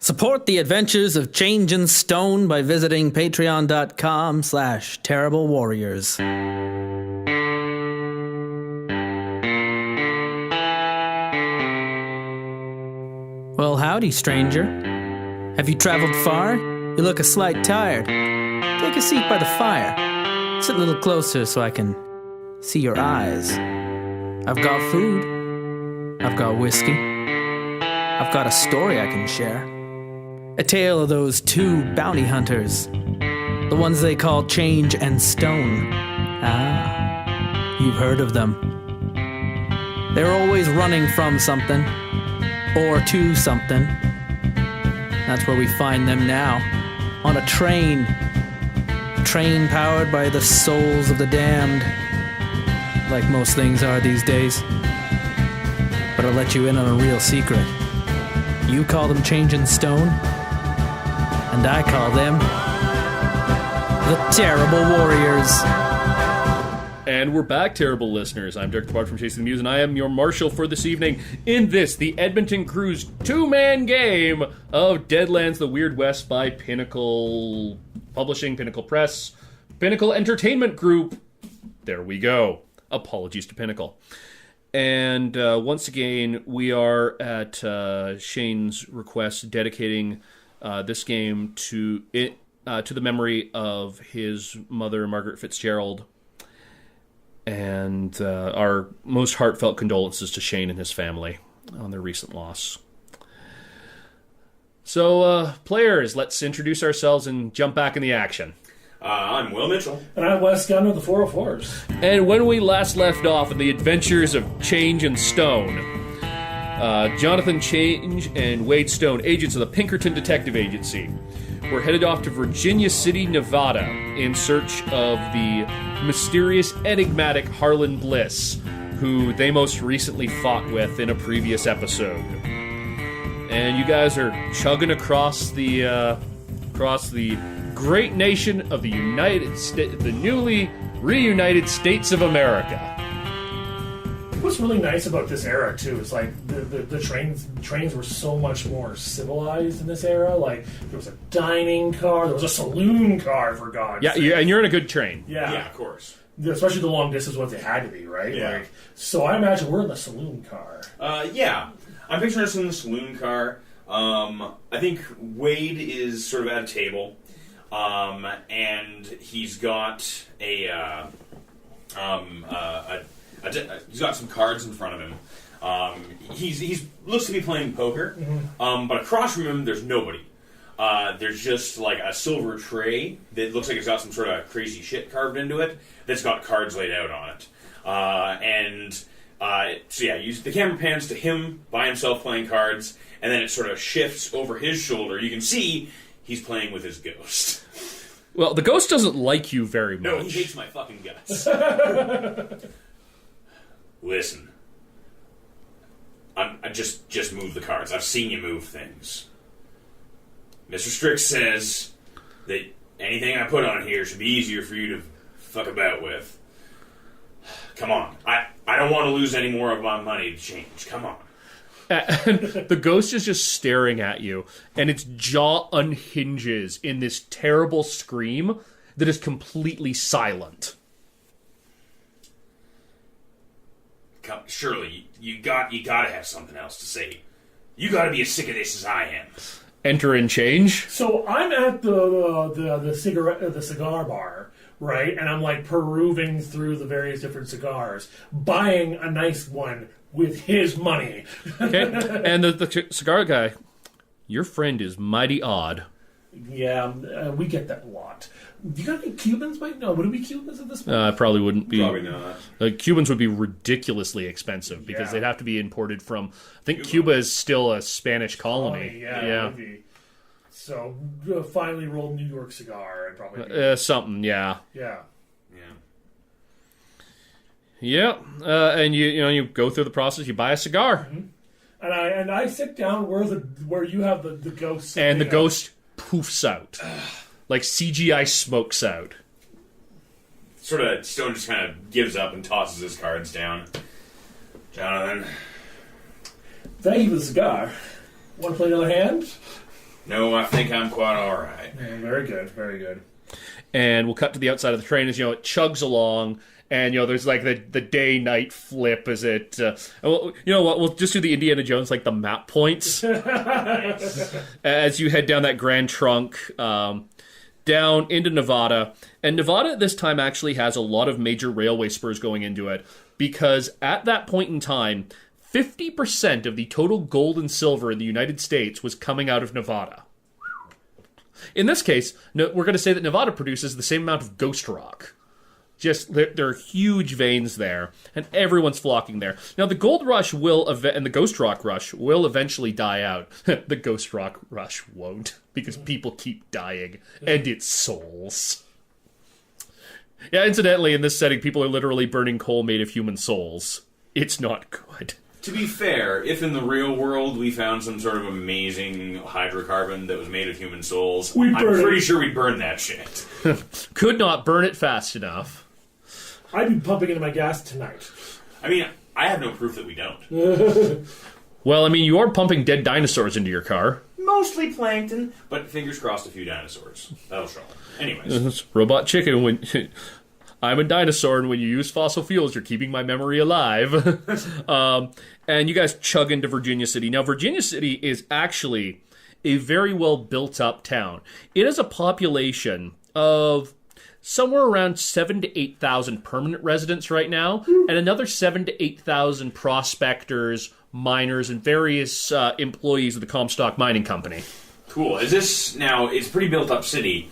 Support the adventures of Change and Stone by visiting patreon.com/Terrible Warriors. Well, howdy, stranger. Have you traveled far? You look a slight tired. Take a seat by the fire. Sit a little closer so I can see your eyes. I've got food. I've got whiskey. I've got a story I can share. A tale of those two bounty hunters. The ones they call Change and Stone. Ah, you've heard of them. They're always running from something. Or to something. That's where we find them now. On a train. A train powered by the souls of the damned. Like most things are these days. But I'll let you in on a real secret. You call them Change and Stone. And I call them the Terrible Warriors. And we're back, terrible listeners. I'm Derek Depard from Chasing the Muse, and I am your marshal for this evening in this, the Edmonton Crew's two-man game of Deadlands, the Weird West by Pinnacle Publishing, Pinnacle Press, Pinnacle Entertainment Group. There we go. Apologies to Pinnacle. And once again, we are at Shane's request dedicating this game to the memory of his mother, Margaret Fitzgerald. And our most heartfelt condolences to Shane and his family on their recent loss. So, players, let's introduce ourselves and jump back in the action. I'm Will Mitchell. And I'm Wes Gunn of the 404s. And when we last left off in the adventures of Change and Stone, Jonathan Change and Wade Stone, agents of the Pinkerton Detective Agency, were headed off to Virginia City, Nevada, in search of the mysterious, enigmatic Harlan Bliss, who they most recently fought with in a previous episode. And you guys are chugging across the great nation of the United States, the newly reunited States of America. What's really nice about this era too is like the trains were so much more civilized in this era. Like there was a dining car, there was a saloon car, for God's sake. Yeah, and you're in a good train. Yeah, of course. Especially the long distance ones, they had to be, right? Yeah. Like, so I imagine we're in the saloon car. Yeah. I'm picturing us in the saloon car. I think Wade is sort of at a table, and he's got he's got some cards in front of him. He's looks to be playing poker, but across from him, there's nobody. There's just like a silver tray that looks like it's got some sort of crazy shit carved into it that's got cards laid out on it. The camera pans to him by himself playing cards, and then it sort of shifts over his shoulder. You can see he's playing with his ghost. Well, the ghost doesn't like you very much. No, he hates my fucking guts. Listen, I just move the cards. I've seen you move things. Mr. Strick says that anything I put on here should be easier for you to fuck about with. Come on. I don't want to lose any more of my money to change. Come on. And the ghost is just staring at you, and its jaw unhinges in this terrible scream that is completely silent. Surely, you gotta have something else to say. You gotta be as sick of this as I am. Enter and Change. So I'm at the cigar bar, right? And I'm like perusing through the various different cigars, buying a nice one with his money. Okay, and the cigar guy, your friend is mighty odd. Yeah, we get that a lot. Do you got any Cubans, Mike? No, would it be Cubans at this point? Probably wouldn't be. Probably not. Cubans would be ridiculously expensive because they'd have to be imported from. I think Cuba is still a Spanish colony. Yeah. So finally rolled New York cigar and probably something. Yeah. Yeah. And you go through the process. You buy a cigar, and I sit down where you have the ghost, and the ghost poofs out. Like CGI smokes out. Sort of, Stone just kind of gives up and tosses his cards down. Jonathan. Thank you for the cigar. Want to play another hand? No, I think I'm quite all right. Yeah, very good, very good. And we'll cut to the outside of the train as, it chugs along. And, there's like the day-night flip as it... you know what, we'll just do the Indiana Jones, like the map points. As you head down that Grand Trunk, down into Nevada. And Nevada at this time actually has a lot of major railway spurs going into it. Because at that point in time, 50% of the total gold and silver in the United States was coming out of Nevada. In this case, we're going to say that Nevada produces the same amount of ghost rock. Just, there are huge veins there, and everyone's flocking there. Now, the gold rush and the ghost rock rush will eventually die out. The ghost rock rush won't, because people keep dying, and it's souls. Yeah, incidentally, in this setting, people are literally burning coal made of human souls. It's not good. To be fair, if in the real world we found some sort of amazing hydrocarbon that was made of human souls, I'm pretty sure we'd burn that shit. Could not burn it fast enough. I'd be pumping into my gas tonight. I mean, I have no proof that we don't. Well, I mean, you are pumping dead dinosaurs into your car. Mostly plankton, but fingers crossed a few dinosaurs. That'll show. Anyways. Robot chicken, when... I'm a dinosaur, and when you use fossil fuels, you're keeping my memory alive. And you guys chug into Virginia City. Now, Virginia City is actually a very well built-up town. It has a population of somewhere around 7,000 to 8,000 permanent residents right now, and another 7,000 to 8,000 prospectors, miners, and various employees of the Comstock Mining Company. Cool. Is this, now, it's a pretty built-up city.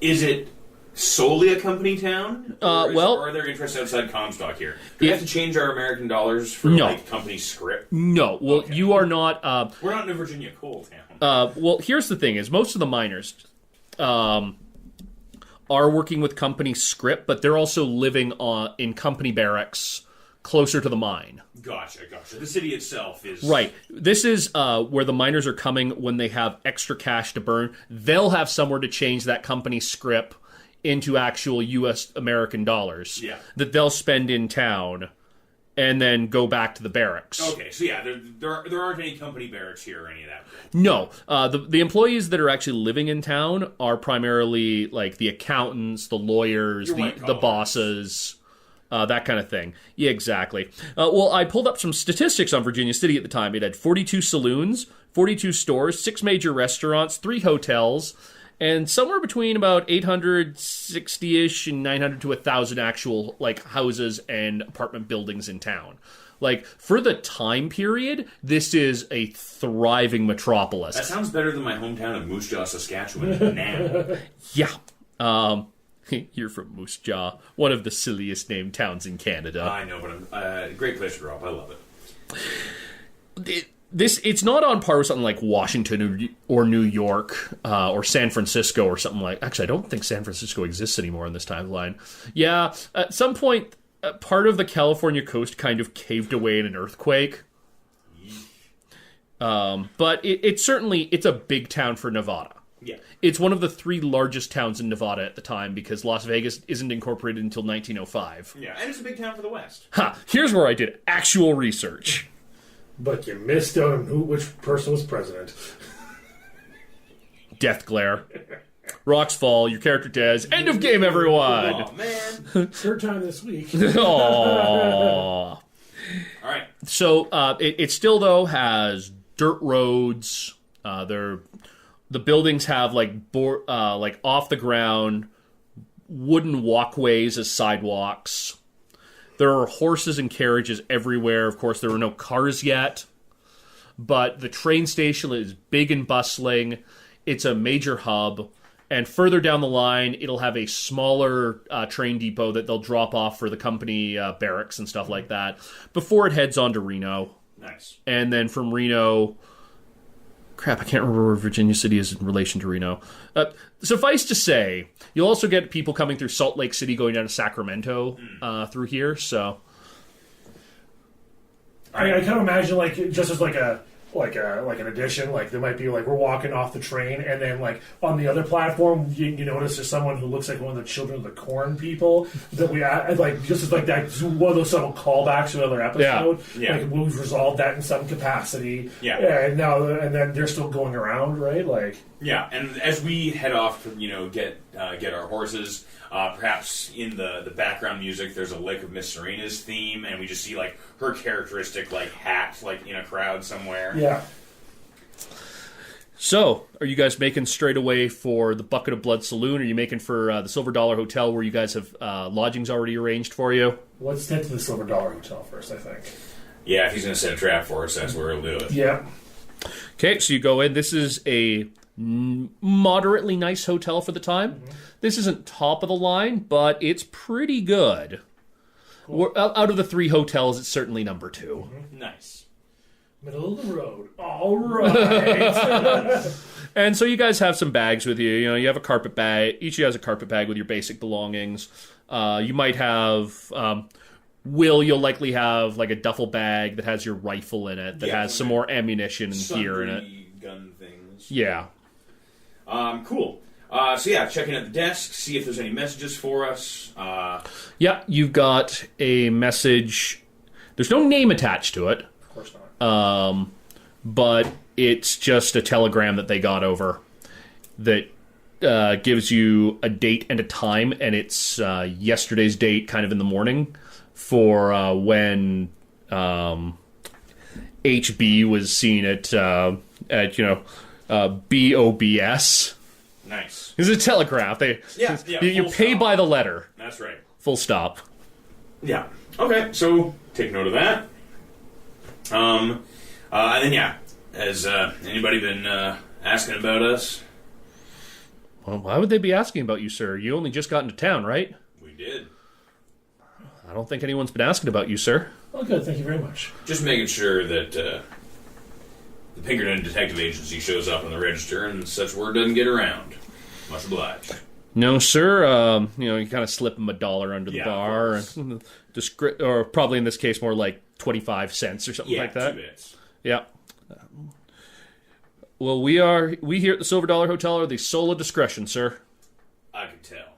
Is it solely a company town? Or are there interests outside Comstock here? Do we have to change our American dollars for, company script? No. Well, okay. You are not... we're not in a Virginia coal town. Well, here's the thing, is most of the miners are working with company script, but they're also living in company barracks closer to the mine. Gotcha. The city itself is... Right. This is where the miners are coming when they have extra cash to burn. They'll have somewhere to change that company script into actual U.S. American dollars that they'll spend in town and then go back to the barracks. Okay, so there aren't any company barracks here or any of that. No. The employees that are actually living in town are primarily like the accountants, the lawyers, the bosses, that kind of thing. Yeah, exactly. Well, I pulled up some statistics on Virginia City at the time. It had 42 saloons, 42 stores, 6 major restaurants, 3 hotels, and somewhere between about 860-ish and 900 to 1,000 actual houses and apartment buildings in town. For the time period, this is a thriving metropolis. That sounds better than my hometown of Moose Jaw, Saskatchewan now. Yeah. You're from Moose Jaw, one of the silliest named towns in Canada. I know, but great place to grow up. I love it. It's not on par with something like Washington or New York or San Francisco or something like... Actually, I don't think San Francisco exists anymore in this timeline. Yeah, at some point, part of the California coast kind of caved away in an earthquake. But it's a big town for Nevada. Yeah. It's one of the 3 largest towns in Nevada at the time because Las Vegas isn't incorporated until 1905. Yeah, and it's a big town for the West. Here's where I did actual research. But you missed out on which person was president. Death glare. Rocks fall, your character dies. End of game, everyone! Oh, man. Third time this week. Aww. All right. So, it still, though, has dirt roads. The buildings have, off the ground wooden walkways as sidewalks. There are horses and carriages everywhere. Of course, there were no cars yet. But the train station is big and bustling. It's a major hub. And further down the line, it'll have a smaller train depot that they'll drop off for the company barracks and stuff like that before it heads on to Reno. Nice. And then from Reno... Crap, I can't remember where Virginia City is in relation to Reno. Suffice to say, you'll also get people coming through Salt Lake City going down to Sacramento through here, so... I kind of imagine, just as a like an addition. Like there might be like we're walking off the train, and then like on the other platform, you notice there's someone who looks like one of the Children of the Corn people that we like just as like that one of those subtle callbacks to another episode. Yeah. Like we've resolved that in some capacity. Yeah. And then they're still going around, right? Like yeah. And as we head off to get our horses. Perhaps in the background music, there's a Lake of Miss Serena's theme, and we just see like her characteristic like hat like in a crowd somewhere. Yeah. So, are you guys making straight away for the Bucket of Blood Saloon? Or are you making for the Silver Dollar Hotel, where you guys have lodgings already arranged for you? Let's head to the Silver Dollar Hotel first, I think. Yeah, if he's going to set a trap for us, that's where he'll do it. Yeah. Okay, so you go in. This is a moderately nice hotel for the time. Mm-hmm. This isn't top of the line, but it's pretty good. Cool. Out of the 3 hotels, it's certainly number 2. Mm-hmm. Nice. Middle of the road. All right. And so you guys have some bags with you. You have a carpet bag. Each of you has a carpet bag with your basic belongings. You might have... you'll likely have like a duffel bag that has your rifle in it, that has some more ammunition and gear in it. Gun things. Yeah. Cool. So yeah, check in at the desk, see if there's any messages for us. Yeah, you've got a message. There's no name attached to it. Of course not. But it's just a telegram that they got over that gives you a date and a time, and it's yesterday's date, kind of in the morning, for when HB was seen at BOBS. Nice. It's a telegraph. You pay by the letter. That's right. Full stop. Yeah. Okay, so take note of that. And then yeah, has anybody been asking about us? Well, why would they be asking about you, sir? You only just got into town, right? We did. I don't think anyone's been asking about you, sir. Oh, good. Thank you very much. Just making sure that the Pinkerton Detective Agency shows up on the register and such word doesn't get around. Much obliged. No, sir. You kind of slip him $1 under the bar, or probably in this case more like 25 cents or something like that. 2 bits. Yeah. Well, we here at the Silver Dollar Hotel are the soul of discretion, sir. I can tell.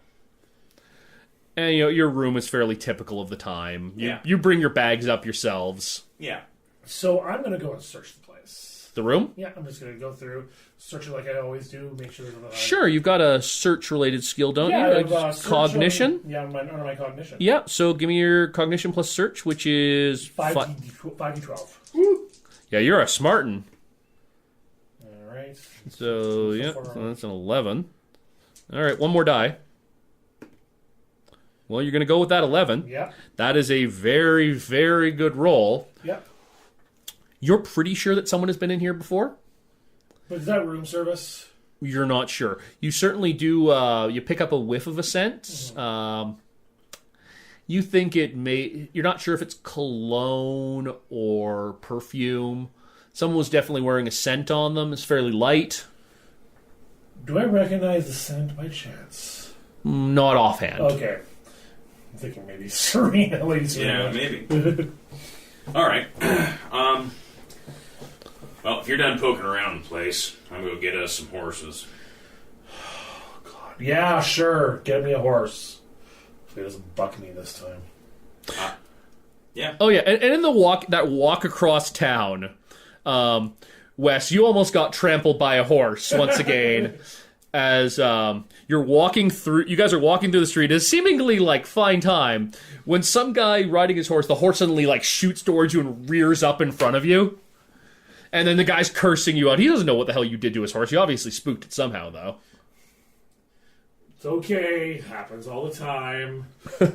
And your room is fairly typical of the time. You bring your bags up yourselves. Yeah. So I'm going to go and search the place. The room? Yeah, I'm just going to go through, search it like I always do, make sure there's nothing. Sure, you've got a search-related skill, don't you? I have cognition? Under my cognition. Yeah, so give me your cognition plus search, which is 5d12. Yeah, you're a smartin'. All right. So that's an 11. All right, one more die. Well, you're going to go with that 11. Yeah. That is a very, very good roll. Yep. You're pretty sure that someone has been in here before? But is that room service? You're not sure. You certainly do. You pick up a whiff of a scent. Mm-hmm. You think it may... You're not sure if it's cologne or perfume. Someone was definitely wearing a scent on them. It's fairly light. Do I recognize the scent by chance? Not offhand. Okay. I'm thinking maybe Serena. Lady Serena. Yeah, maybe. All right. Well, if you're done poking around the place, I'm going to get us some horses. Oh, God. Yeah, sure. Get me a horse. If he doesn't buck me this time. Yeah. Oh, yeah. And in the walk across town, Wes, you almost got trampled by a horse once again. As you're walking through, you guys are walking through the street. It's seemingly like fine time when some guy riding his horse, the horse suddenly like shoots towards you and rears up in front of you. And then the guy's cursing you out. He doesn't know what the hell you did to his horse. You obviously spooked it somehow, though. It's okay. Happens all the time. I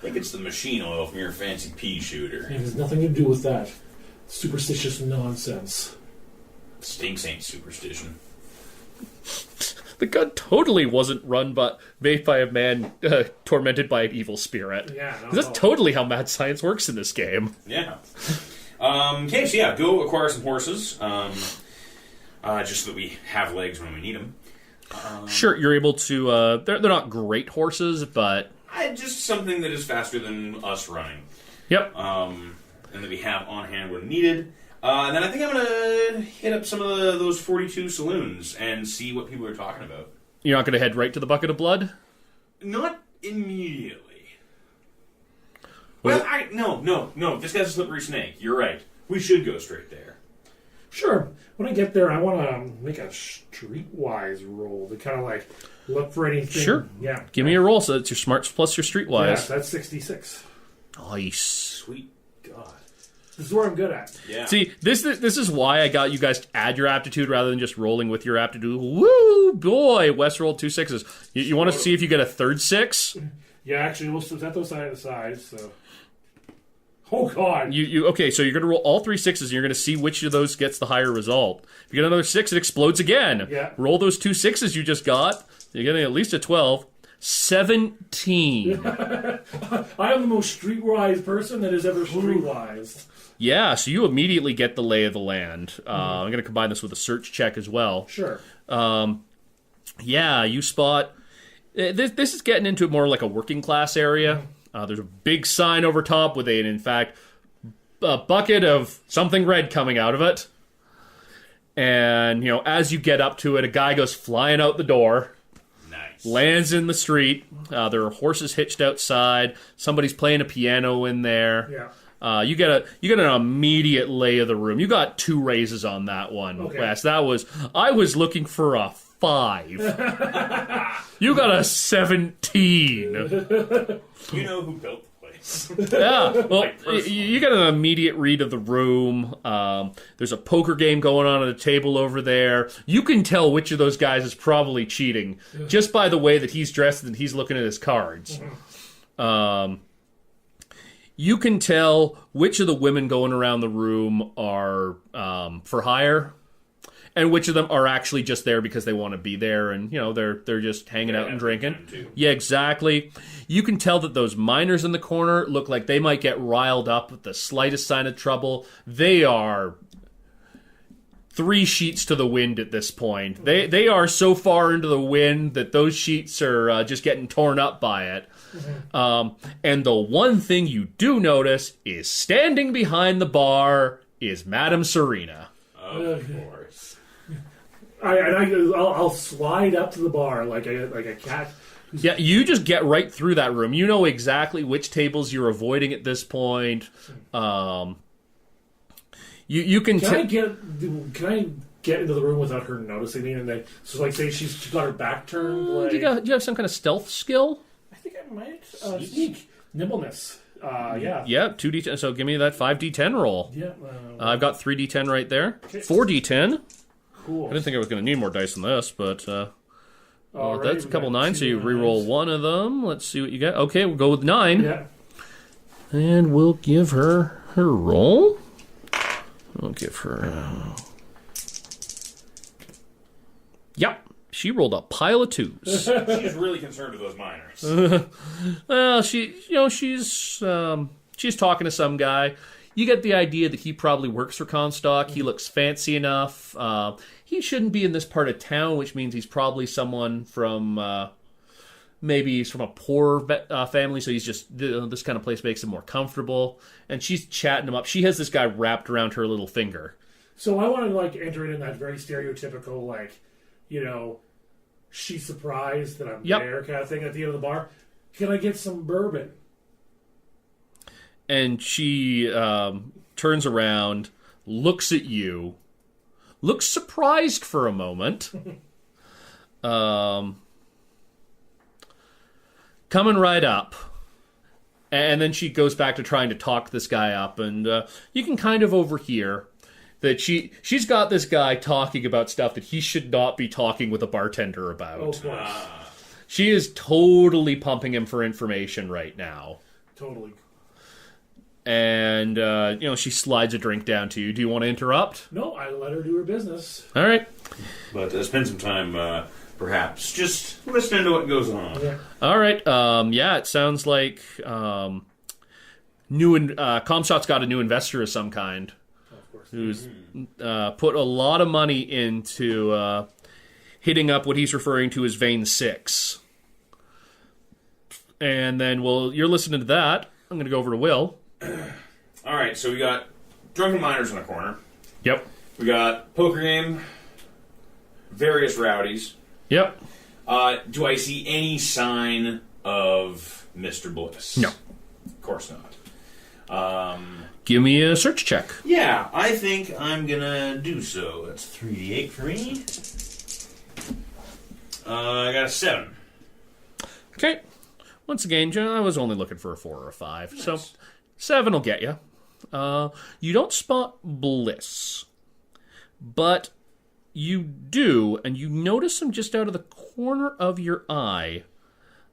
think it's the machine oil from your fancy pea shooter. It has nothing to do with that. Superstitious nonsense. Stinks ain't superstition. The gun totally wasn't made by a man tormented by an evil spirit. Yeah, that's totally how mad science works in this game. Yeah. Okay, so yeah, go acquire some horses, just so that we have legs when we need them. Sure, you're able to... they're not great horses, but... Just something that is faster than us running. Yep. And that we have on hand when needed. And then I think I'm gonna hit up some of those 42 saloons and see what people are talking about. You're not going to head right to the bucket of blood? Not immediately. Well, no. This guy's a slippery snake. You're right. We should go straight there. Sure. When I get there, I want to make a streetwise roll to kind of like look for anything. Sure. Yeah. Give me a roll. So it's your smarts plus your streetwise. Yeah, that's 66. Nice. Sweet God. This is where I'm good at. Yeah. See, this is why I got you guys to add your aptitude rather than just rolling with your aptitude. Woo, boy! Wes rolled 2 6s. You want to see if you get a third 6? Yeah, actually, we'll set those side to side. So. Oh God! Okay? So you're going to roll all 3 6s, and you're going to see which of those gets the higher result. If you get another 6, it explodes again. Yeah. Roll those 2 6s you just got. You're getting at least a 12. 17. I am the most streetwise person that is ever streetwise. Yeah, so you immediately get the lay of the land. I'm going to combine this with a search check as well. Sure. Yeah, you spot... This is getting into more like a working class area. There's a big sign over top with in fact, a bucket of something red coming out of it. And, as you get up to it, a guy goes flying out the door. Nice. Lands in the street. There are horses hitched outside. Somebody's playing a piano in there. Yeah. You get an immediate lay of the room. You got 2 raises on that one, Okay. Wes. I was looking for a 5. You got a 17. You know who built the place. Yeah, well, Like, personally. you get an immediate read of the room. There's a poker game going on at a table over there. You can tell which of those guys is probably cheating just by the way that he's dressed and he's looking at his cards. You can tell which of the women going around the room are for hire, and which of them are actually just there because they want to be there, and they're just hanging out and drinking. Yeah, exactly. You can tell that those miners in the corner look like they might get riled up with the slightest sign of trouble. They are 3 sheets to the wind at this point. They are so far into the wind that those sheets are just getting torn up by it. And the one thing you do notice is standing behind the bar is Madame Serena. Of course. I'll slide up to the bar like a cat. Yeah, you just get right through that room. You know exactly which tables you're avoiding at this point. You can. Can I get into the room without her noticing me? And then, so like, say she's got her back turned. Like, Do you have some kind of stealth skill? I think I might sneak nimbleness. Yeah. Yeah, 2d10. So give me that 5d10 roll. Yeah. I've got 3d10 right there. Okay. 4d10. Cool. I didn't think I was going to need more dice than this, but Alrighty, that's a couple we got 9s, so you 2 re-roll 9s. one of them. Let's see what you get. Okay, we'll go with 9. Yeah. And we'll give her her roll. We'll give her... Yep, she rolled a pile of 2s. She's really concerned with those miners. Well, she's talking to some guy. You get the idea that he probably works for Comstock. He looks fancy enough. He shouldn't be in this part of town, which means he's probably someone from... maybe he's from a poor family, so he's just... this kind of place makes him more comfortable. And she's chatting him up. She has this guy wrapped around her little finger. So I want to like enter it in that very stereotypical like, she's surprised that I'm there kind of thing at the end of the bar. Can I get some bourbon? And she turns around, looks at you, looks surprised for a moment. Coming right up. And then she goes back to trying to talk this guy up. And you can kind of overhear that she's got this guy talking about stuff that he should not be talking with a bartender about. Oh, of course. She is totally pumping him for information right now. Totally. And, she slides a drink down to you. Do you want to interrupt? No, I let her do her business. All right. But spend some time, perhaps, just listening to what goes on. Yeah. All right. It sounds like Comstock's got a new investor of some kind Of course. who's put a lot of money into hitting up what he's referring to as Vein 6. And then, you're listening to that. I'm going to go over to Will. All right, so we got drunken miners in the corner. Yep. We got poker game, various rowdies. Yep. Do I see any sign of Mr. Bliss? No. Of course not. Give me a search check. Yeah, I think I'm gonna do so. That's 3d8 for me. I got a 7. Okay. Once again, John, I was only looking for a 4 or a 5, so 7 will get you. You don't spot Bliss, but you do, and you notice him just out of the corner of your eye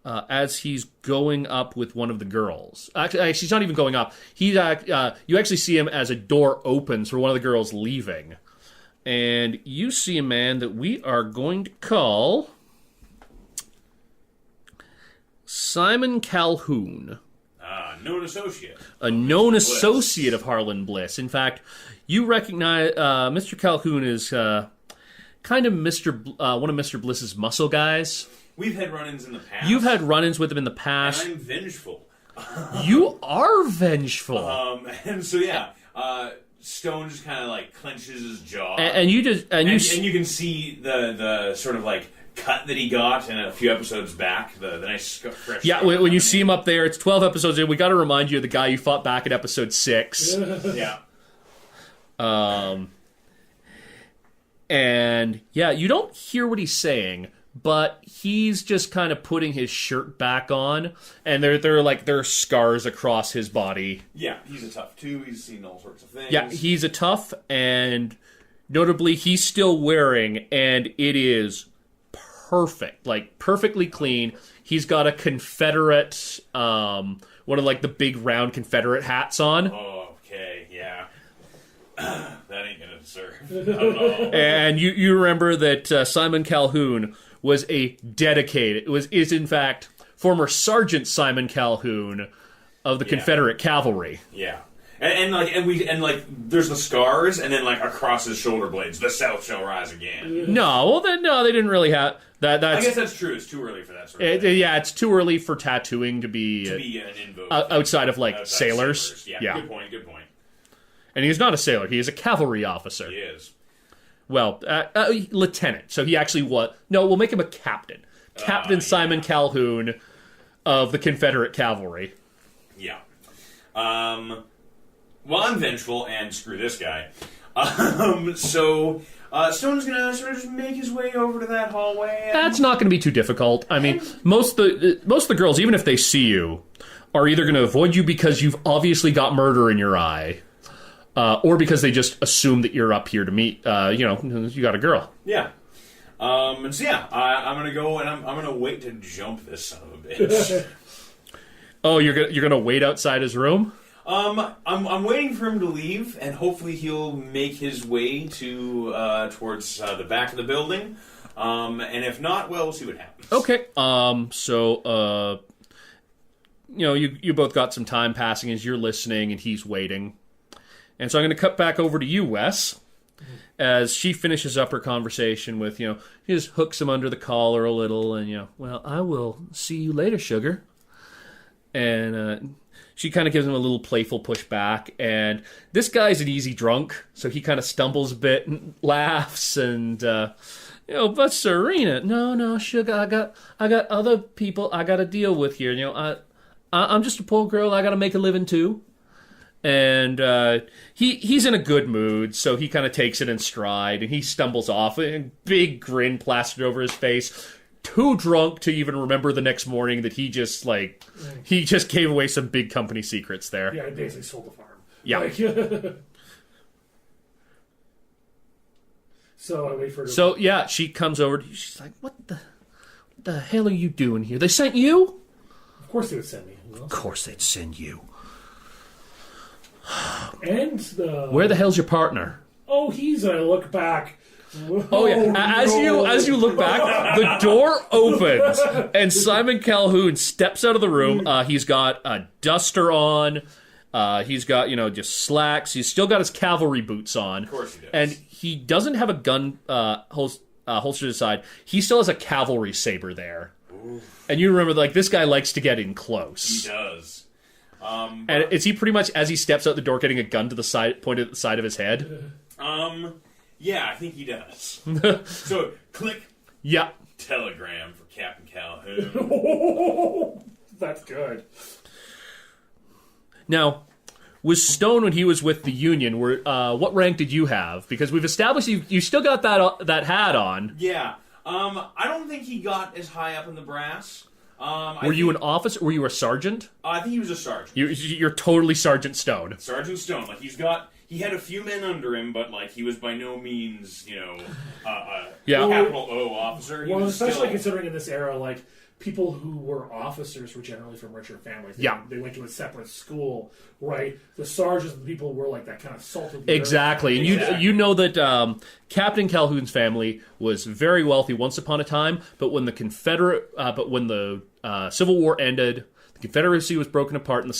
as he's going up with one of the girls. Actually, he's not even going up. You actually see him as a door opens for one of the girls leaving. And you see a man that we are going to call Simon Calhoun. Known associate. A known associate of Harlan Bliss. In fact, you recognize Mr. Calhoun is kind of one of Mr. Bliss's muscle guys. We've had run-ins in the past. You've had run-ins with him in the past. And I'm vengeful. You are vengeful. And so, yeah, Stone just kind of, like, clenches his jaw. And you can see the sort of, like, cut that he got in a few episodes back, the nice fresh... Yeah, when you see him up there, it's 12 episodes in. We got to remind you of the guy you fought back in episode 6. Yeah. And, yeah, you don't hear what he's saying, but he's just kind of putting his shirt back on, and there are scars across his body. Yeah, he's a tough, too. He's seen all sorts of things. Yeah, he's a tough, and notably, he's still wearing, and it is perfect, like perfectly clean. He's got a Confederate, one of like the big round Confederate hats on. Oh, okay, yeah. That ain't gonna serve. Not at all. And you remember that Simon Calhoun was is in fact former Sergeant Simon Calhoun of the Confederate Cavalry. Yeah. And there's the scars, and then like across his shoulder blades, the South shall rise again. No, they didn't really have that. I guess that's true. It's too early for that sort of thing. Yeah, it's too early for tattooing to be an invoke outside of like sailors. Yeah, good point. And he's not a sailor; he is a cavalry officer. He is. Well, lieutenant. So he actually was. No, we'll make him a captain. Captain Simon Calhoun of the Confederate Cavalry. Yeah. Well, I'm vengeful, and screw this guy. So Stone's gonna sort of just make his way over to that hallway. That's not going to be too difficult. I mean, most of the girls, even if they see you, are either going to avoid you because you've obviously got murder in your eye, or because they just assume that you're up here to meet. You got a girl. Yeah. And so yeah, I'm gonna go and I'm gonna wait to jump this son of a bitch. Oh, you're gonna wait outside his room? I'm waiting for him to leave, and hopefully he'll make his way to towards the back of the building. And if not, well, we'll see what happens. Okay. So you both got some time passing as you're listening, and he's waiting. And so I'm going to cut back over to you, Wes, as she finishes up her conversation with, he just hooks him under the collar a little, and well, I will see you later, sugar. And she kind of gives him a little playful push back, and this guy's an easy drunk, so he kind of stumbles a bit and laughs, and but Serena, no, sugar, I got other people I got to deal with here. I'm just a poor girl. I got to make a living too. And he's in a good mood, so he kind of takes it in stride, and he stumbles off, a big grin plastered over his face. Too drunk to even remember the next morning that he just gave away some big company secrets there. Yeah, he basically sold the farm. Yeah. So I wait for her. So yeah, she comes over. She's like, "What the hell are you doing here? They sent you?" Of course they would send me. Of course they'd send you. And where the hell's your partner? Oh, he's a look back. Oh yeah! As you look back, the door opens and Simon Calhoun steps out of the room. He's got a duster on. He's got just slacks. He's still got his cavalry boots on. Of course he does. And he doesn't have a gun holstered to his side. He still has a cavalry saber there. Ooh. And you remember, this guy likes to get in close. He does. And is he pretty much, as he steps out the door, getting a gun to the side, pointed at the side of his head? Yeah, I think he does. So, click Yeah. telegram for Captain Calhoun. That's good. Now, was Stone when he was with the Union? What rank did you have? Because we've established you still got that hat on. Yeah. I don't think he got as high up in the brass. Were you an officer? Were you a sergeant? I think he was a sergeant. You're totally Sergeant Stone. Sergeant Stone. Like, he had a few men under him, but, like, he was by no means, a capital O officer. He was especially still... considering in this era, like, people who were officers were generally from richer families. They went to a separate school, right? The sergeants and the people were like that kind of salt of the Exactly. And you know that Captain Calhoun's family was very wealthy once upon a time, but when the Civil War ended, the Confederacy was broken apart, and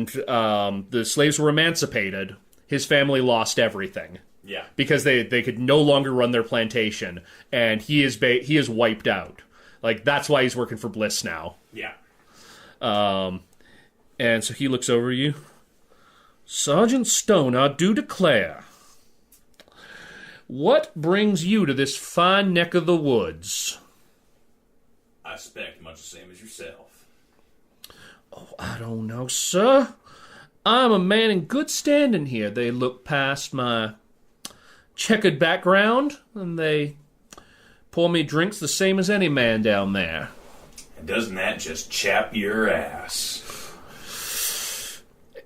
the slaves were emancipated, his family lost everything. Yeah. Because they could no longer run their plantation, and he is wiped out. Like, that's why he's working for Bliss now. Yeah. And so he looks over you. Sergeant Stone, I do declare. What brings you to this fine neck of the woods? I expect much the same as yourself. Oh, I don't know, sir. I'm a man in good standing here. They look past my checkered background, and they pour me drinks the same as any man down there. And doesn't that just chap your ass?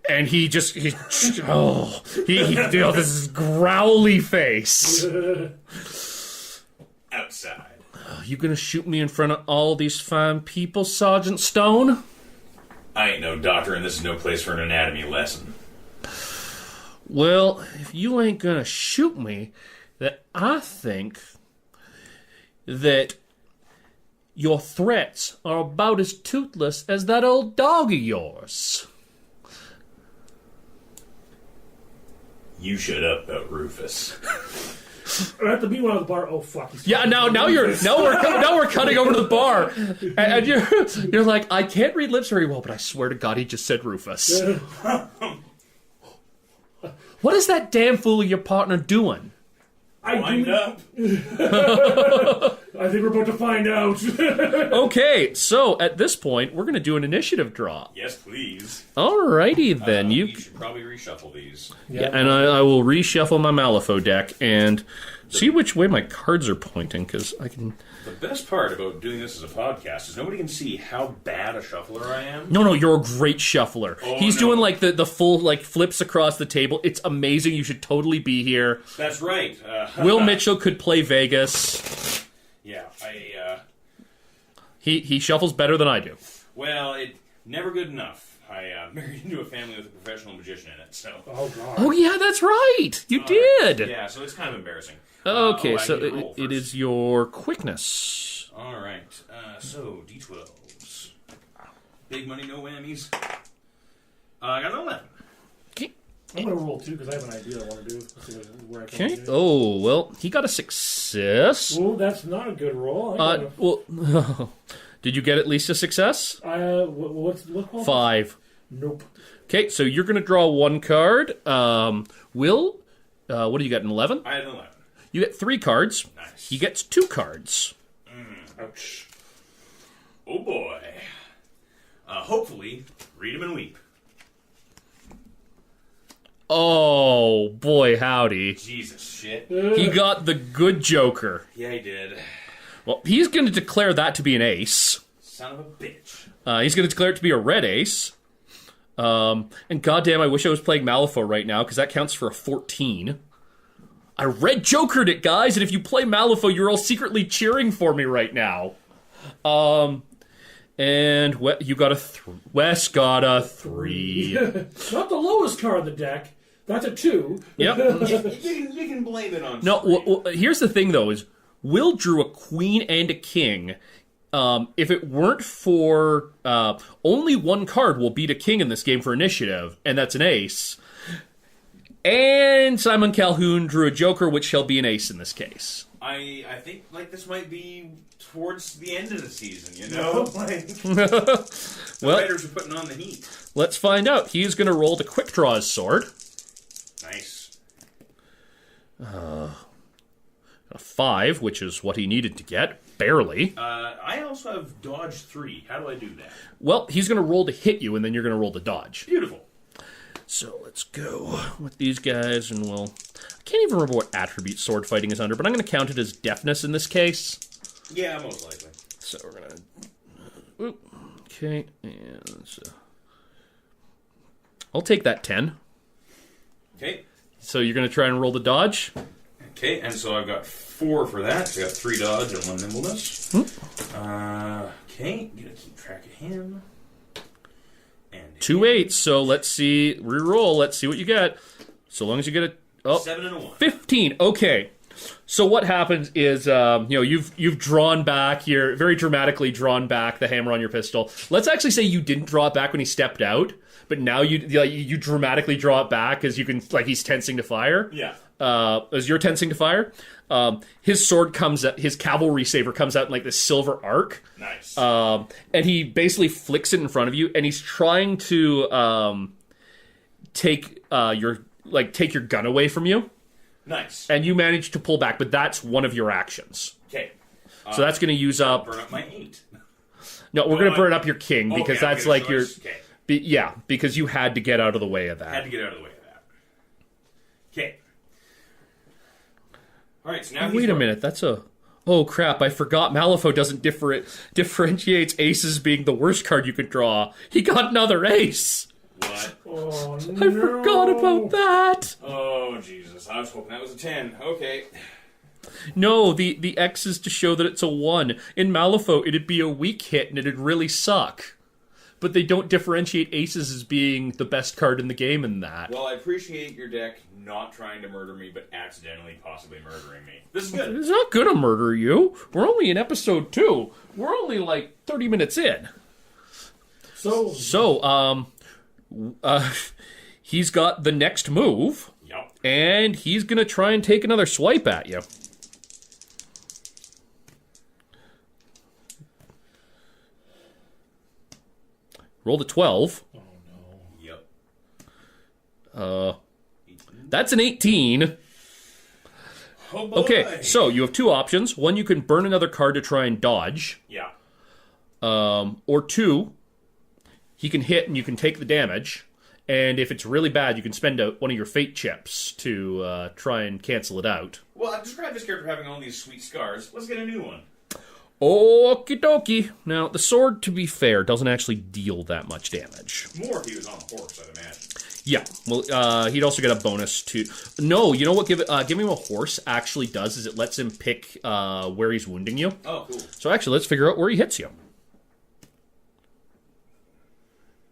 And he this growly face. Outside. You gonna shoot me in front of all these fine people, Sergeant Stone? I ain't no doctor, and this is no place for an anatomy lesson. Well, if you ain't gonna shoot me, then I think that your threats are about as toothless as that old dog of yours. You shut up about Rufus. I have to be one of the bar. Oh fuck! Yeah, now we're cutting over to the bar, and you're like, I can't read lips very well, but I swear to God, he just said Rufus. What is that damn fool of your partner doing? Wind up. I think we're about to find out. Okay, so at this point, we're going to do an initiative draw. Yes, please. Alrighty then. You should probably reshuffle these. Yeah, and I will reshuffle my Malifaux deck and see which way my cards are pointing, because I can... The best part about doing this as a podcast is nobody can see how bad a shuffler I am. No, you're a great shuffler. Oh, He's no. doing like the full like flips across the table. It's amazing. You should totally be here. That's right. Will Mitchell could play Vegas. Yeah, He shuffles better than I do. Well, it never good enough. I married into a family with a professional magician in it, so... Oh god. Oh yeah, that's right. You did. Yeah, so it's kind of embarrassing. Okay, I so need to roll it first. is your quickness. All right. So D12s. Big money, no whammies. I got an 11. Okay. I'm gonna roll two because I have an idea I want to do. Let's see where I can Okay. do. Oh well, he got a success. Oh, that's not a good roll. Well, did you get at least a success? What quality? 5. Nope. Okay, so you're going to draw one card. Will, what do you got, an 11? I had an 11. You get 3 cards. Nice. He gets 2 cards. Ouch. Oh boy. Hopefully, read 'em and weep. Oh, boy, howdy. Jesus shit. He got the good Joker. Yeah, he did. Well, he's going to declare that to be an ace. Son of a bitch. He's going to declare it to be a red ace. And goddamn, I wish I was playing Malifaux right now, because that counts for a 14. I red Jokered it, guys, and if you play Malifaux, you're all secretly cheering for me right now. And you got Wes got a 3. Not the lowest card in the deck. That's a 2. Yep. You can blame it on... No, here's the thing, though, is Will drew a queen and a king. If it weren't for... only one card will beat a king in this game for initiative, and that's an ace. And Simon Calhoun drew a joker, which shall be an ace in this case. I think, like, this might be towards the end of the season, you know? Like, the Well, writers are putting on the heat. let's find out. He's going to roll to quick draw his sword. A 5, which is what he needed to get. Barely. I also have dodge 3. How do I do that? Well, he's going to roll to hit you, and then you're going to roll to dodge. Beautiful. So let's go with these guys, and I can't even remember what attribute sword fighting is under, but I'm going to count it as deafness in this case. Yeah, most likely. So we're going to... Okay, and I'll take that 10. Okay. So you're going to try and roll the dodge? Okay, and so I've got 4 for that. So I got 3 dodge and 1 nimbleness. Okay, gonna keep track of him. And 2 8s, so let's see. Reroll, let's see what you get. So long as you get a 7 and a 1. 15. Okay. So what happens is, you've drawn back, you're very dramatically drawn back the hammer on your pistol. Let's actually say you didn't draw it back when he stepped out, but now you dramatically draw it back as you can, like he's tensing to fire. Yeah. As you're tensing to fire, his sword comes out, his cavalry saber comes out in like this silver arc. Nice. And he basically flicks it in front of you, and he's trying to take your gun away from you. Nice. And you manage to pull back, but that's one of your actions. Okay. So that's going to use up... Burn up my 8. No, we're going to burn up your king, because okay, that's like your... Okay. Because you had to get out of the way of that. Had to get out of the way of that. Okay. Alright, so now Wait a minute, that's a... Oh, crap, I forgot Malifaux doesn't differentiates aces being the worst card you could draw. He got another ace! What? Oh, no. I forgot about that! Oh, Jesus. I was hoping that was a 10. Okay. No, the X is to show that it's a 1. In Malifaux, it'd be a weak hit and it'd really suck. But they don't differentiate aces as being the best card in the game in that. Well, I appreciate your deck not trying to murder me, but accidentally possibly murdering me. This is good. It's not gonna murder you. We're only in episode 2. We're only like 30 minutes in. So, he's got the next move. Yep. And he's gonna try and take another swipe at you. Roll the 12. Oh, no. Yep. That's an 18. Oh, boy. Okay, so you have 2 options. One, you can burn another card to try and dodge. Yeah. Or 2, he can hit and you can take the damage. And if it's really bad, you can spend one of your fate chips to try and cancel it out. Well, I've described this character having all these sweet scars. Let's get a new one. Okie dokie. Now, the sword, to be fair, doesn't actually deal that much damage. More if he was on a horse, I'd imagine. Yeah, well, he'd also get a bonus to... No, you know what giving him a horse actually does is it lets him pick where he's wounding you. Oh, cool. So actually, let's figure out where he hits you.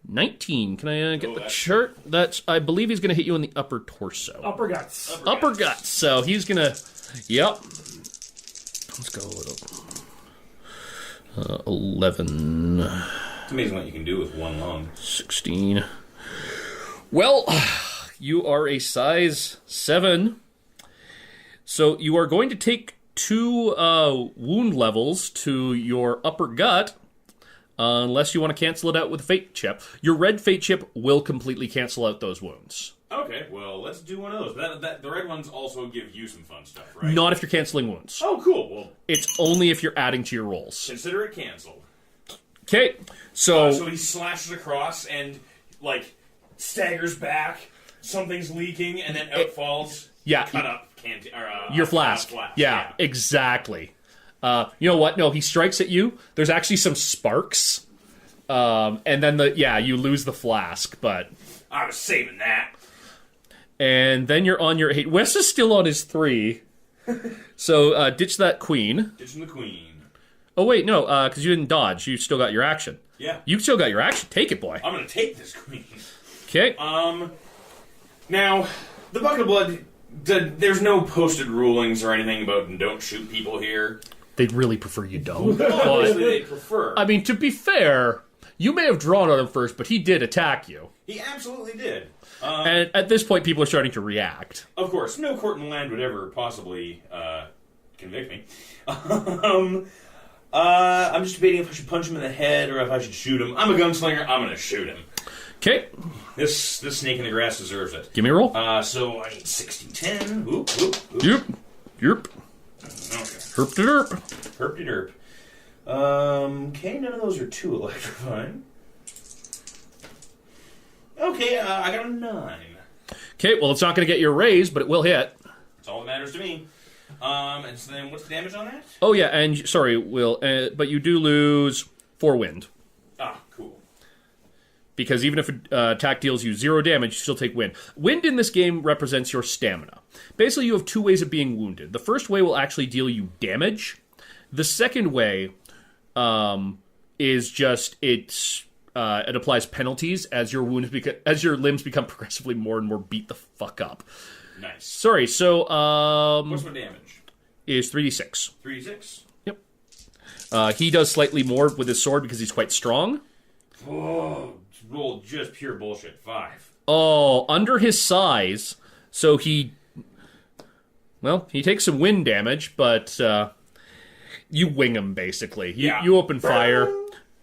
19. Can I get the chart? I believe he's going to hit you in the upper torso. Upper guts. Upper guts. So he's going to... Yep. Let's go a little... 11. It's amazing what you can do with one lung. 16. Well, you are a size 7. So you are going to take 2 wound levels to your upper gut, unless you want to cancel it out with a fate chip. Your red fate chip will completely cancel out those wounds. Okay, well, let's do one of those. The red ones also give you some fun stuff, right? Not if you're canceling wounds. Oh, cool. Well, it's only if you're adding to your rolls. consider it canceled. Okay, so he slashes across and, like, staggers back. Something's leaking, and then out falls. Yeah. Cut up. Your flask. Yeah, exactly. You know what? No, he strikes at you. There's actually some sparks. And then you lose the flask, but... I was saving that. And then you're on your 8. Wes is still on his 3. So, ditch that queen. Ditching the queen. Oh, wait, no, because you didn't dodge. You still got your action. Yeah. You still got your action. Take it, boy. I'm going to take this queen. Okay. Now, the Bucket of Blood, there's no posted rulings or anything about don't shoot people here. They'd really prefer you don't. Obviously, they prefer. I mean, to be fair, you may have drawn on him first, but he did attack you. He absolutely did. And at this point, people are starting to react. Of course, no court in the land would ever possibly convict me. I'm just debating if I should punch him in the head or if I should shoot him. I'm a gunslinger. I'm going to shoot him. Okay. This snake in the grass deserves it. Give me a roll. So I need 60-10. Oop, oop, oop. Yep. Okay. Herp-de-derp. Herp-de-derp. Okay, none of those are too electrifying. Okay, I got a 9. Okay, well, it's not going to get your raise, but it will hit. That's all that matters to me. And so then what's the damage on that? Oh, yeah, and sorry, Will, but you do lose 4 wind. Ah, cool. Because even if an attack deals you 0 damage, you still take wind. Wind in this game represents your stamina. Basically, you have 2 ways of being wounded. The first way will actually deal you damage. The second way is just it applies penalties as your as your limbs become progressively more and more beat the fuck up. Nice. Sorry, so What's my damage? Is 3d6. 3d6? Yep. He does slightly more with his sword because he's quite strong. Oh, roll just pure bullshit. 5. Oh, under his size, so he takes some wind damage, but you wing him, basically. You open fire.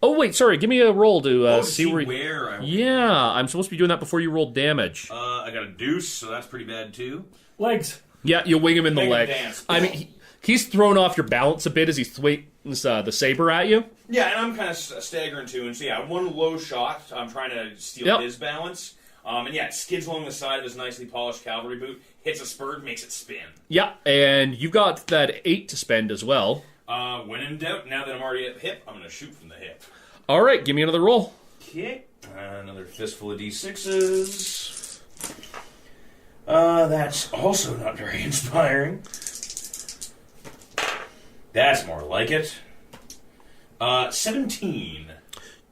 Oh, wait, sorry, give me a roll to see where I Yeah, I'm supposed to be doing that before you roll damage. I got a deuce, so that's pretty bad, too. Legs. Yeah, you wing him in the leg. Dance. I mean, he's thrown off your balance a bit as he swings the saber at you. Yeah, and I'm kind of staggering, too. And so, yeah, one low shot. I'm trying to steal his balance. And yeah, it skids along the side of his nicely polished cavalry boot, hits a spurt, makes it spin. Yeah, and you got that 8 to spend as well. When in doubt, now that I'm already at the hip, I'm going to shoot from the hip. All right, give me another roll. Okay. Another fistful of d6s. That's also not very inspiring. That's more like it. 17.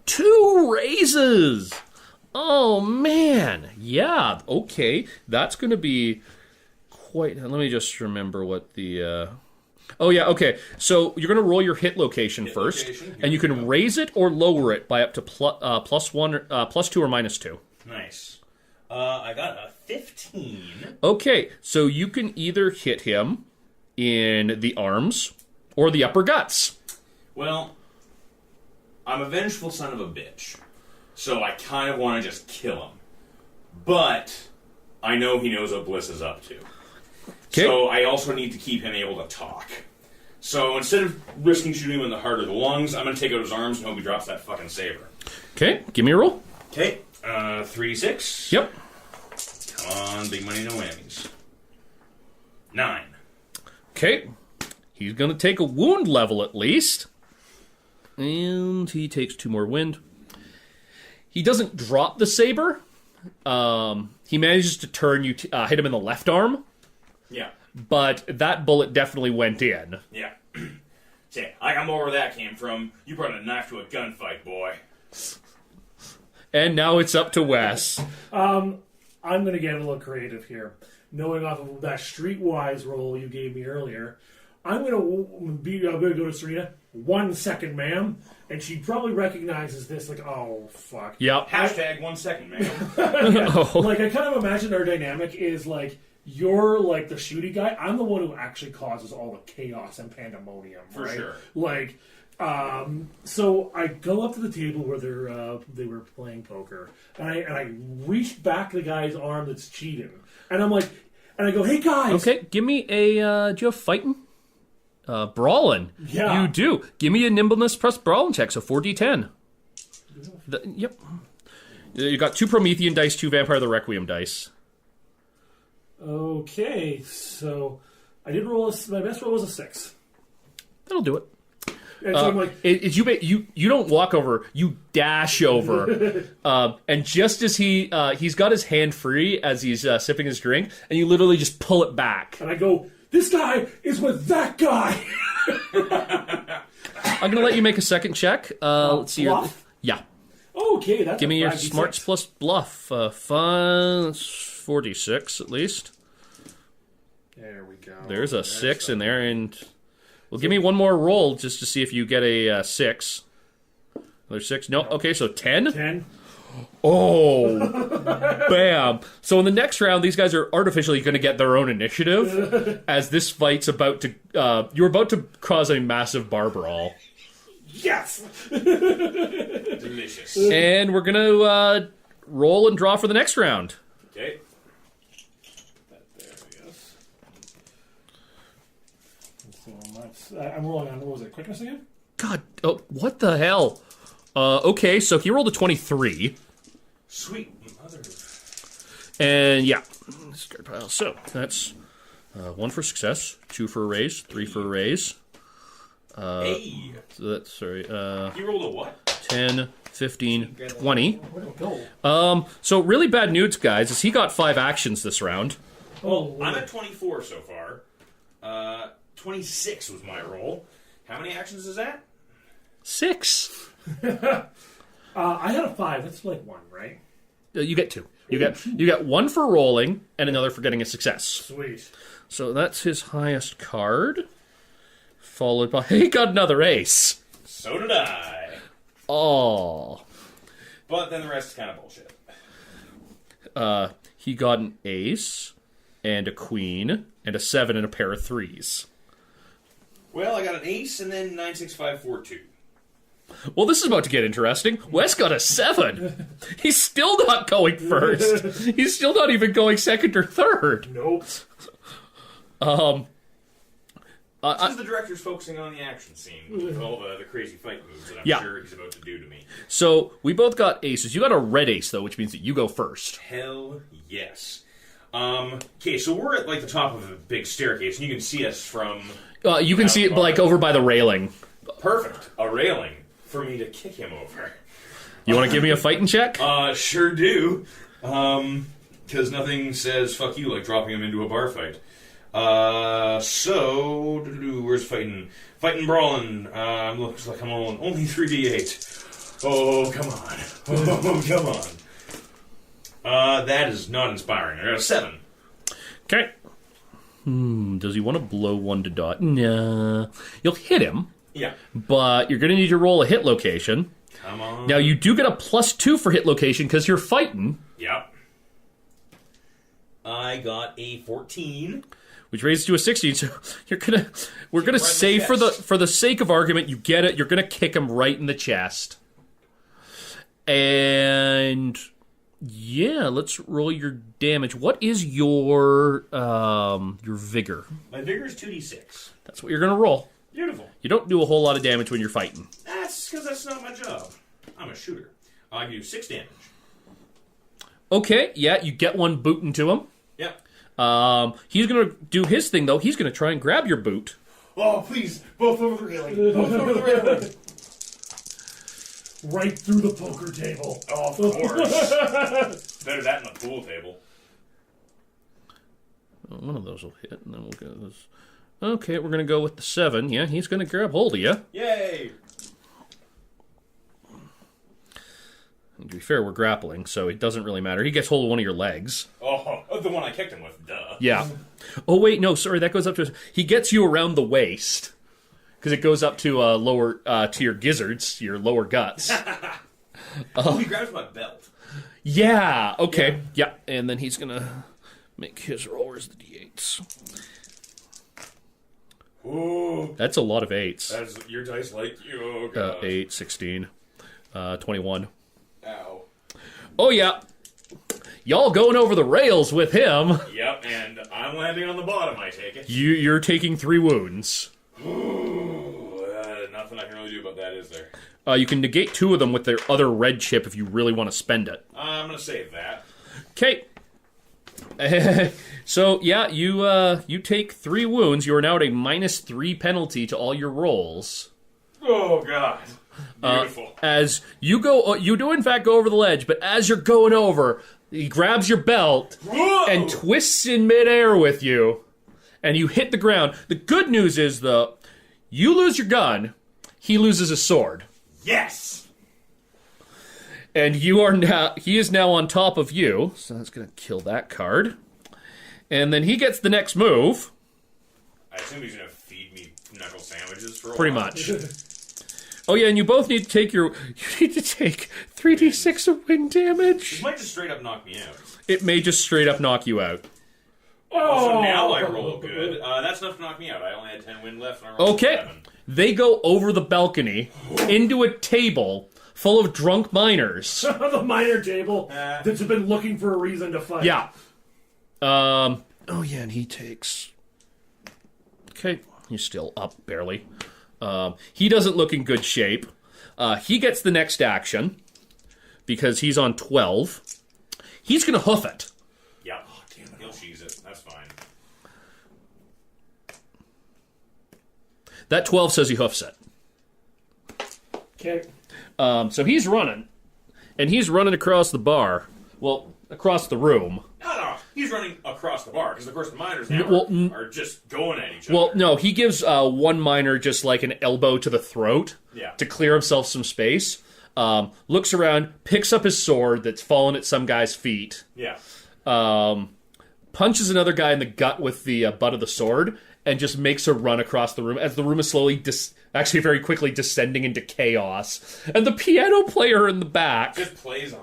2 raises! Oh, man. Yeah, okay. That's going to be quite... Let me just remember what the... Oh, yeah, okay. So you're going to roll your hit location first, and you can raise it or lower it by up to plus 1, plus 2 or minus 2. Nice. I got a 15. Okay, so you can either hit him in the arms or the upper guts. Well, I'm a vengeful son of a bitch, so I kind of want to just kill him. But I know he knows what Bliss is up to. Okay. So I also need to keep him able to talk. So instead of risking shooting him in the heart or the lungs, I'm going to take out his arms and hope he drops that fucking saber. Okay, give me a roll. Okay, 3d6. Yep. Come on, big money, no whammies. 9. Okay. He's going to take a wound level at least. And he takes 2 more wind. He doesn't drop the saber. He manages to turn you, hit him in the left arm. Yeah. But that bullet definitely went in. Yeah. See, I got more where that came from. You brought a knife to a gunfight, boy. And now it's up to Wes. I'm going to get a little creative here. Knowing off of that streetwise roll you gave me earlier, I'm going to go to Serena. 1 second, ma'am. And she probably recognizes this, like, oh, fuck. Yep. Hashtag 1 second, man. Like, I kind of imagine our dynamic is, like, you're, like, the shooty guy. I'm the one who actually causes all the chaos and pandemonium, For right? sure. Like, so I go up to the table where they were playing poker, and I reach back the guy's arm that's cheating, and I'm like, and I go, hey, guys. Okay, give me a, do you have fighting? Brawling. Yeah. You do. Give me a nimbleness plus brawling check, so 4d10. Yep. You got 2 Promethean dice, 2 Vampire the Requiem dice. Okay, so I did roll my best roll was a 6. That'll do it. And so I'm like, you don't walk over, you dash over, and just as he's got his hand free as he's sipping his drink, and you literally just pull it back. and I go, this guy is with that guy. I'm gonna let you make a second check. Let's see. Bluff? Yeah. Okay, that's Give me your 5d6. smarts plus bluff. Fun. That's 46 at least. There we go. There's a 6 in there, and well, give me one more roll just to see if you get a 6. Another 6. No. Okay, so 10. 10. Oh, bam. So in the next round, these guys are artificially going to get their own initiative as this fight's about to... you're about to cause a massive bar brawl. Yes. Delicious. And we're going to roll and draw for the next round. Okay. I'm rolling on, what was it, quickness again? God, oh, what the hell? Okay, so he rolled a 23. Sweet mother. And yeah, discard pile. So that's 1 for success, 2 for a raise, 3 for a raise. Hey. So that's, sorry, You rolled a what? 10, 15, 20. Where'd it go? So really bad news, guys, is he got 5 actions this round. Well, I'm at 24 so far. 26 was my roll. How many actions is that? 6. I had a 5. That's like 1, right? You get 2. You get 1 for rolling and another for getting a success. Sweet. So that's his highest card. Followed by... He got another ace. So did I. Oh. But then the rest is kind of bullshit. He got an ace and a queen and a 7 and a pair of 3s. Well, I got an ace and then 9, 6, 5, 4, 2. Well, this is about to get interesting. Wes got a 7. He's still not going first. He's still not even going second or third. Nope. This is the director's focusing on the action scene with all the crazy fight moves that I'm sure he's about to do to me. So, we both got aces. You got a red ace, though, which means that you go first. Hell yes. Okay, so we're at like the top of a big staircase, and you can see us from... You can see it like over by the railing. Perfect. A railing for me to kick him over. You want to give me a fighting check? Sure do. Because nothing says fuck you like dropping him into a bar fight. So, where's fighting? Fighting brawling. Looks like I'm on only 3d8. Oh, come on. Oh, come on. That is not inspiring. I got a 7. Okay. Does he want to blow 1 to dot? Nah. You'll hit him. Yeah. But you're going to need to roll a hit location. Come on. Now, you do get a +2 for hit location because you're fighting. Yep. I got a 14. Which raises to a 16, so we're gonna say for the sake of argument, you get it, you're gonna kick him right in the chest. And yeah, let's roll your damage. What is your vigor? My vigor is 2d6. That's what you're gonna roll. Beautiful. You don't do a whole lot of damage when you're fighting. That's because that's not my job. I'm a shooter. I do 6 damage. Okay, yeah, you get 1 boot into him. Yep. He's gonna do his thing though. He's gonna try and grab your boot. Oh, please. Both over the railing. Both over the railing. Right through the poker table. Oh, of course. Better that than a pool table. One of those will hit, and then we'll get this. Okay, we're gonna go with the 7. Yeah, he's gonna grab hold of you. Yay! And to be fair, we're grappling, so it doesn't really matter. He gets hold of one of your legs. Oh, the one I kicked him with, duh. Yeah. Oh, wait, no, sorry, that goes up to... He gets you around the waist, because it goes up to lower, to your gizzards, your lower guts. He grabs my belt. Yeah, okay. Yeah, and then he's gonna make his rollers the d8s. Ooh. That's a lot of 8s. That's your dice like you, oh god. 8, 16, 21. Ow. Oh, yeah. Y'all going over the rails with him. Yep, and I'm landing on the bottom, I take it. You're taking 3 wounds. Ooh, nothing I can really do about that, is there? You can negate 2 of them with their other red chip if you really want to spend it. I'm gonna save that. Okay. So, yeah, you take 3 wounds. You are now at a -3 penalty to all your rolls. Oh god. Beautiful. As you go, you do in fact go over the ledge, but as you're going over, he grabs your belt and twists in midair with you, and you hit the ground. The good news is, though, you lose your gun, he loses his sword. Yes! And he is now on top of you, so that's going to kill that card. And then he gets the next move. I assume he's gonna feed me knuckle sandwiches for a Pretty while. much. Oh yeah, and you both need to take you need to take 3d6 of wind damage. It might just straight up knock me out. It may just straight up knock you out. So now I roll good. That's enough to knock me out. I only had 10 wind left, and I rolled 7. They go over the balcony, into a table, full of drunk miners. The miner table that's been looking for a reason to fight. Yeah. Oh, yeah, and he takes... Okay, he's still up, barely. He doesn't look in good shape. He gets the next action, because he's on 12. He's going to hoof it. Yeah. Oh, damn it. He'll cheese it. That's fine. That 12 says he hoofs it. Okay. So he's running. And he's running across the bar. Well, across the room. No. He's running across the bar, because, of course, the miners are just going at each other. Well, no, he gives one miner just like an elbow to the throat to clear himself some space. Looks around, picks up his sword that's fallen at some guy's feet. Yeah. Punches another guy in the gut with the butt of the sword, and just makes a run across the room as the room is slowly, actually very quickly descending into chaos. And the piano player in the back just plays on.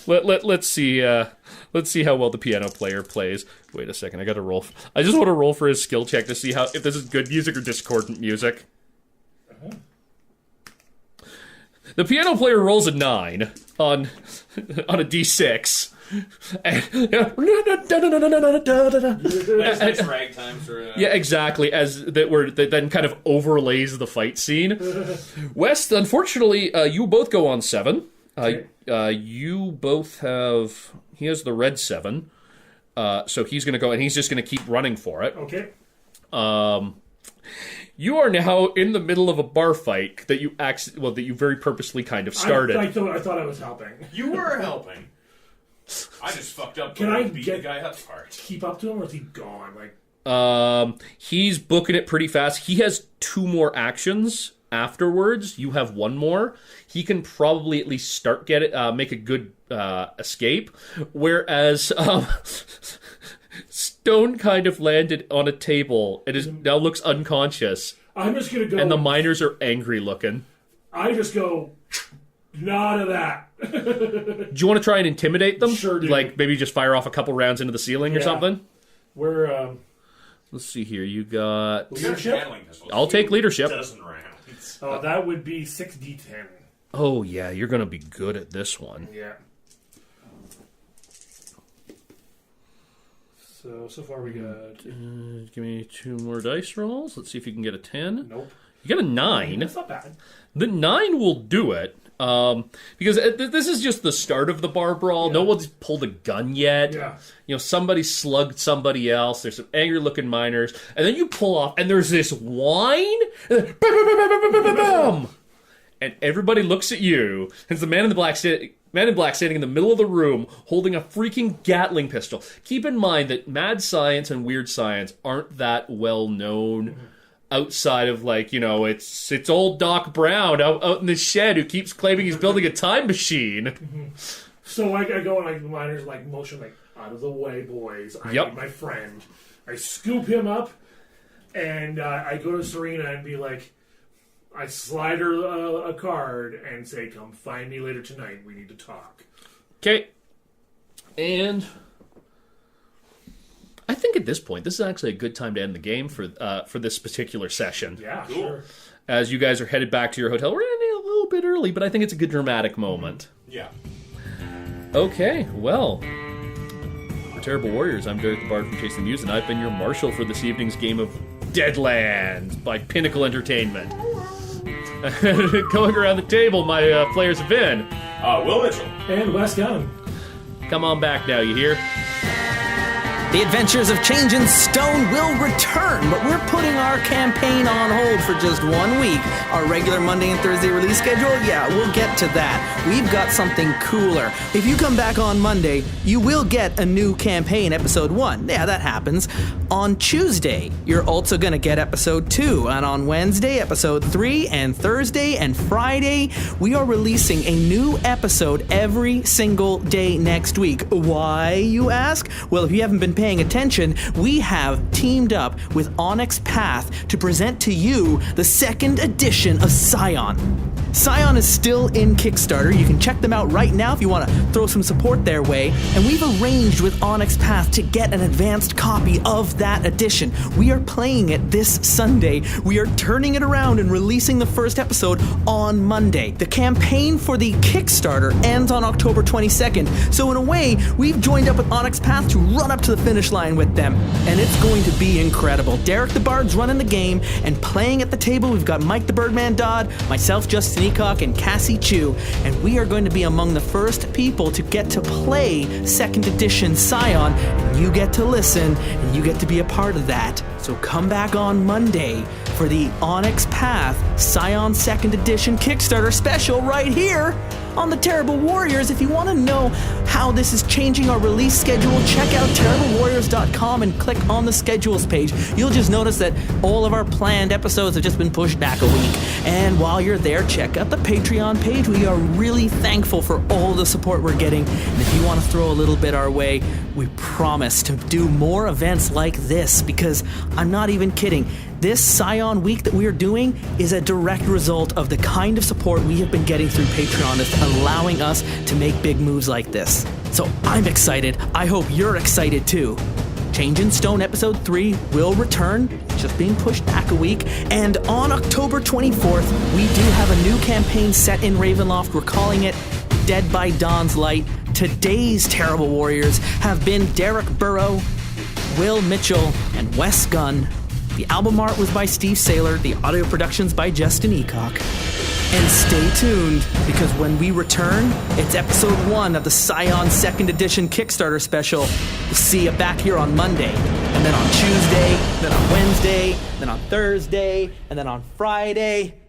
Let's see how well the piano player plays. Wait a second, I gotta roll. I just want to roll for his skill check to see if this is good music or discordant music. The piano player rolls a 9 on a d6. Nice ragtime sort of. Yeah, exactly. That then kind of overlays the fight scene. West, unfortunately, you both go on 7. You both have... He has the red 7. So he's going to go, and he's just going to keep running for it. Okay. You are now in the middle of a bar fight that you very purposely kind of started. I thought I was helping. You were helping. I just fucked up. Can I beat the guy up part? Keep up to him, or is he gone? He's booking it pretty fast. He has 2 more actions afterwards. You have 1 more. He can probably at least make a good escape. Whereas Stone kind of landed on a table and now looks unconscious. I'm just gonna go. And the miners are angry looking. I just go, none of that. Do you want to try and intimidate them? Sure do. Like maybe just fire off a couple rounds into the ceiling or something? We're Let's see here. You got leadership. I'll take leadership. Dozen rounds. Oh, that would be 6d10. Oh yeah, you're gonna be good at this one. Yeah. So far we got... give me 2 more dice rolls. Let's see if you can get a 10. Nope. You get a 9. That's not bad. The 9 will do it. Because this is just the start of the bar brawl. Yeah. No one's pulled a gun yet. Yeah. You know, somebody slugged somebody else. There's some angry-looking miners. And then you pull off, and there's this whine. And everybody looks at you. It's the man in black standing in the middle of the room holding a freaking Gatling pistol. Keep in mind that mad science and weird science aren't that well known outside of, like, you know, it's old Doc Brown out in the shed who keeps claiming he's building a time machine. So I go and the miners motion out of the way, boys. I need my friend. I scoop him up and I go to Serena and be like, I slide her a card and say, come find me later tonight. We need to talk. Okay. And I think at this point, this is actually a good time to end the game for this particular session. Yeah, Cool. sure. As you guys are headed back to your hotel. We're ending a little bit early, but I think it's a good dramatic moment. Yeah. Okay, well, for Terrible Warriors, I'm Derek the Bard from Chase the Muse, and I've been your marshal for this evening's game of Deadlands by Pinnacle Entertainment. Going around the table, my players have been Will Mitchell. And Wes Gunn. Come on back now, you hear? The Adventures of Change and Stone will return, but we're putting our campaign on hold for just 1 week. Our regular Monday and Thursday release schedule, yeah, we'll get to that. We've got something cooler. If you come back on Monday, you will get a new campaign, episode 1. Yeah, that happens. On Tuesday, you're also going to get episode 2. And on Wednesday, episode 3. And Thursday and Friday, we are releasing a new episode every single day next week. Why, you ask? Well, if you haven't been paying attention, we have teamed up with Onyx Path to present to you the 2nd edition of Scion. Scion is still in Kickstarter. You can check them out right now if you want to throw some support their way. And we've arranged with Onyx Path to get an advanced copy of that edition. We are playing it this Sunday. We are turning it around and releasing the first episode on Monday. The campaign for the Kickstarter ends on October 22nd. So in a way, we've joined up with Onyx Path to run up to the finish line with them. And it's going to be incredible. Derek the Bard's running the game, and playing at the table, we've got Mike the Birdman Dodd, myself, Justin Eacock, and Cassie Chu. And we are going to be among the first people to get to play 2nd edition Scion. And you get to listen, and you get to be a part of that. So come back on Monday for the Onyx Path Scion 2nd edition Kickstarter special right here on the Terrible Warriors. If you want to know how this is changing our release schedule, check out terriblewarriors.com and click on the schedules page. You'll just notice that all of our planned episodes have just been pushed back a week. And while you're there, check out the Patreon page. We are really thankful for all the support we're getting. And if you want to throw a little bit our way, we promise to do more events like this, because I'm not even kidding. This Scion week that we are doing is a direct result of the kind of support we have been getting through Patreon that's allowing us to make big moves like this. So I'm excited. I hope you're excited too. Change in Stone Episode 3 will return. It's just being pushed back a week. And on October 24th, we do have a new campaign set in Ravenloft. We're calling it Dead by Dawn's Light. Today's Terrible Warriors have been Derek Burrow, Will Mitchell, and Wes Gunn. The album art was by Steve Saylor, the audio productions by Justin Eacock. And stay tuned, because when we return, it's episode 1 of the Scion 2nd edition Kickstarter special. We'll see you back here on Monday, and then on Tuesday, then on Wednesday, then on Thursday, and then on Friday.